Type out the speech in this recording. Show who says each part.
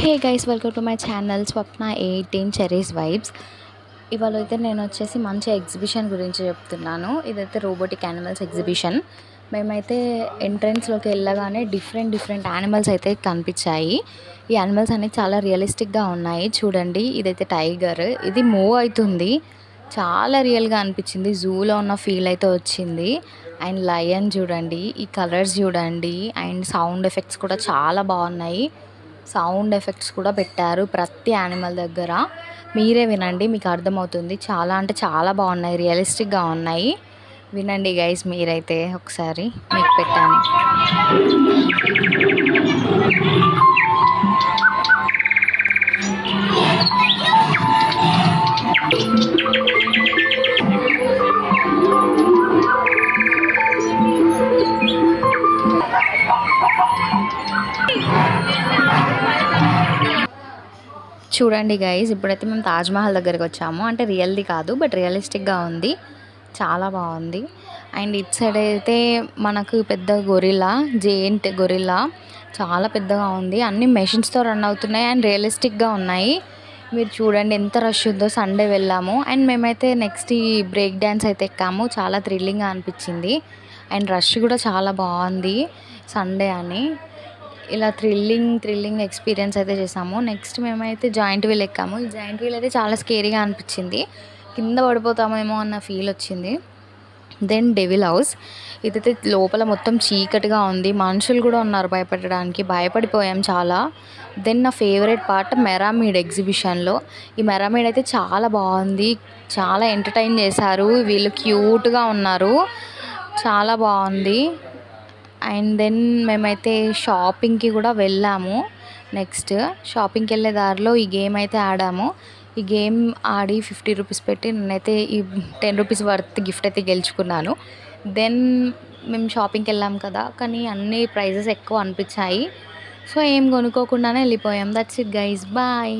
Speaker 1: Hey guys, welcome to my channel Swapna 18 cherries vibes. ఇవాళ అయితే నేను వచ్చేసి మంచి ఎగ్జిబిషన్ గురించి చెప్తున్నాను. ఇదైతే రోబోటిక్ యానిమల్స్ ఎగ్జిబిషన్. మేమైతే ఎంట్రన్స్లోకి వెళ్ళగానే డిఫరెంట్ యానిమల్స్ అయితే కనిపించాయి. ఈ యానిమల్స్ అనేవి చాలా రియలిస్టిక్గా ఉన్నాయి. చూడండి, ఇదైతే టైగర్, ఇది మూవ్ అవుతుంది. చాలా రియల్గా అనిపించింది. జూలో ఉన్న ఫీల్ అయితే వచ్చింది. అండ్ లయన్ చూడండి, ఈ కలర్స్ చూడండి, అండ్ సౌండ్ ఎఫెక్ట్స్ కూడా చాలా బాగున్నాయి. సౌండ్ ఎఫెక్ట్స్ కూడా పెట్టారు ప్రతి యానిమల్ దగ్గర. మీరే వినండి, మీకు అర్థమవుతుంది. చాలా అంటే చాలా బాగున్నాయి, రియలిస్టిక్గా ఉన్నాయి. వినండి గైస్, మీరైతే ఒకసారి మీకు పెట్టాను. చూడండి గైస్, ఇప్పుడైతే మేము తాజ్మహల్ దగ్గరికి వచ్చాము. అంటే రియల్ది కాదు, బట్ రియలిస్టిక్గా ఉంది, చాలా బాగుంది. అండ్ ఇటు సైడ్ అయితే మనకు పెద్ద గొరిల్లా, జెయింట్ గొరిల్లా, చాలా పెద్దగా ఉంది. అన్ని మెషిన్స్తో రన్ అవుతున్నాయి అండ్ రియలిస్టిక్గా ఉన్నాయి. మీరు చూడండి ఎంత రష్ ఉందో. సండే వెళ్ళాము అండ్ మేమైతే నెక్స్ట్ ఈ బ్రేక్ డ్యాన్స్ అయితే ఎక్కాము. చాలా థ్రిల్లింగ్గా అనిపించింది అండ్ రష్ కూడా చాలా బాగుంది సండే అని. ఇలా థ్రిల్లింగ్ ఎక్స్పీరియన్స్ అయితే చేసాము. నెక్స్ట్ మేమైతే జాయింట్ వీల్ ఎక్కాము. ఈ జాయింట్ వీల్ అయితే చాలా స్కేరీగా అనిపించింది. కింద పడిపోతామేమో అన్న ఫీల్ వచ్చింది. దెన్ డెవిల్ హౌస్, ఇదైతే లోపల మొత్తం చీకటిగా ఉంది. మనుషులు కూడా ఉన్నారు భయపెట్టడానికి. భయపడిపోయాం చాలా. దెన్ నా ఫేవరెట్ పార్ట్ మెరామిడ్ ఎగ్జిబిషన్లో. ఈ మెరామిడ్ అయితే చాలా బాగుంది, చాలా ఎంటర్టైన్ చేశారు. వీళ్ళు క్యూట్గా ఉన్నారు, చాలా బాగుంది. అండ్ దెన్ మేమైతే షాపింగ్కి కూడా వెళ్ళాము. నెక్స్ట్ షాపింగ్కి వెళ్ళే దారిలో ఈ గేమ్ అయితే ఆడాము. ఈ గేమ్ ఆడి 50 రూపీస్ పెట్టి నేనైతే ఈ 10 రూపీస్ వర్త్ గిఫ్ట్ అయితే గెలుచుకున్నాను. దెన్ మేము షాపింగ్కి వెళ్ళాం కదా, కానీ అన్ని ప్రైజెస్ ఎక్కువ అనిపించాయి. సో ఏం కొనుక్కోకుండానే వెళ్ళిపోయాం. That's it guys, bye.